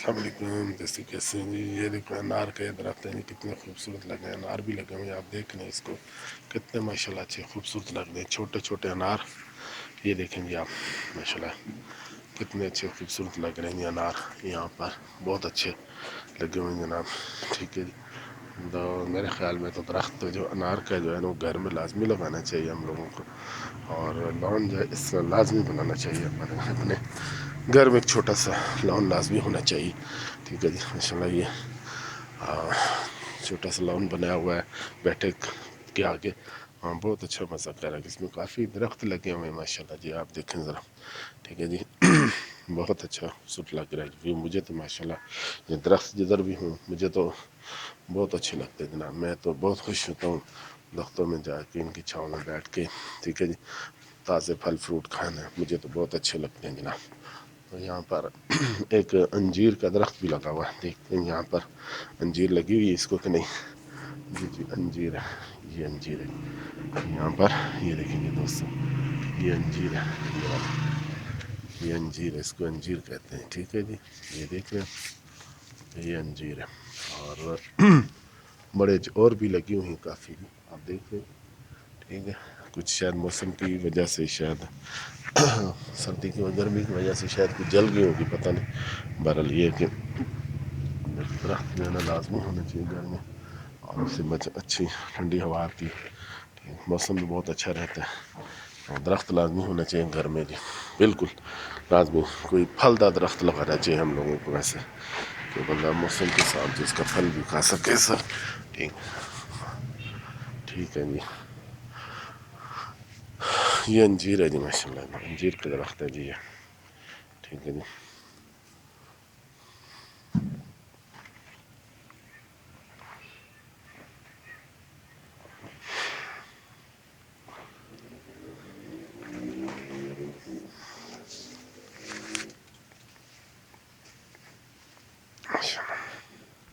السلام علیکم، جیسے کیسے ہیں جی؟ یہ دیکھو انار کے درخت ہیں جی، کتنے خوبصورت لگ رہے ہیں، انار بھی لگے ہوئے ہیں، آپ دیکھ رہے ہیں اس کو کتنے ماشاءاللہ اچھے خوبصورت لگ رہے ہیں، چھوٹے چھوٹے انار، یہ دیکھیں جی آپ ماشاءاللہ کتنے اچھے خوبصورت لگ رہے ہیں یہ انار، یہاں پر بہت اچھے لگے ہوئے ہیں جناب، ٹھیک ہے جی۔ تو میرے خیال میں تو درخت جو انار کا جو ہے نا وہ گھر میں لازمی لگانا چاہیے ہم لوگوں کو، اور لون جو ہے اس سے لازمی بنانا چاہیے اپنے گھر میں، ایک چھوٹا سا لون لازمی ہونا چاہیے، ٹھیک ہے جی۔ ماشاءاللہ یہ چھوٹا سا لون بنایا ہوا ہے بیٹھے کے آگے، بہت اچھا مزہ کر رہا ہے، اس میں کافی درخت لگے ہوئے ہیں ماشاءاللہ جی، آپ دیکھیں ذرا، ٹھیک ہے جی۔ بہت اچھا خوبصورت لگ رہا ہے جی، مجھے تو ماشاءاللہ یہ درخت جدھر بھی ہوں مجھے تو بہت اچھے لگتے ہیں جناب، میں تو بہت خوش ہوتا ہوں درختوں میں جا کے، ان کی چھاؤں میں بیٹھ کے، ٹھیک ہے جی۔ تازے پھل فروٹ کھانا مجھے تو بہت اچھے لگتے ہیں جناب۔ تو یہاں پر ایک انجیر کا درخت بھی لگا ہوا ہے، دیکھتے ہیں یہاں پر انجیر لگی ہوئی ہے اس کو کہ نہیں، جی جی انجیر ہے، یہ انجیر ہے یہاں پر، یہ دیکھیں گے دوستوں، یہ انجیر ہے، یہ انجیر ہے، اس کو انجیر کہتے ہیں، ٹھیک ہے جی۔ یہ دیکھ رہے ہیں یہ انجیر ہے، اور بڑے اور بھی لگی ہوئی ہیں کافی بھی، آپ دیکھ رہے ہیں، ٹھیک ہے۔ کچھ شاید موسم کی وجہ سے، شاید سردی کی گرمی کی وجہ سے شاید کچھ جل گئی ہوگی، پتہ نہیں، بہرحال یہ کہ درخت جو ہے نا لازمی ہونا چاہیے گھر میں، اور اس سے اچھی ٹھنڈی ہوا آتی ہے، موسم بھی بہت اچھا رہتا ہے، اور درخت لازمی ہونا چاہیے گھر میں جی، بالکل لازمی، کوئی پھلدار درخت لگانا چاہیے ہم لوگوں کو ویسے، کہ بندہ موسم کے ساتھ اس کا پھل بھی کھا سکے سر، ٹھیک ہے جی۔ یہ انجیر ہے جی، ماشاءاللہ انجیر کا درخت ہے جی یہ، ٹھیک ہے جی۔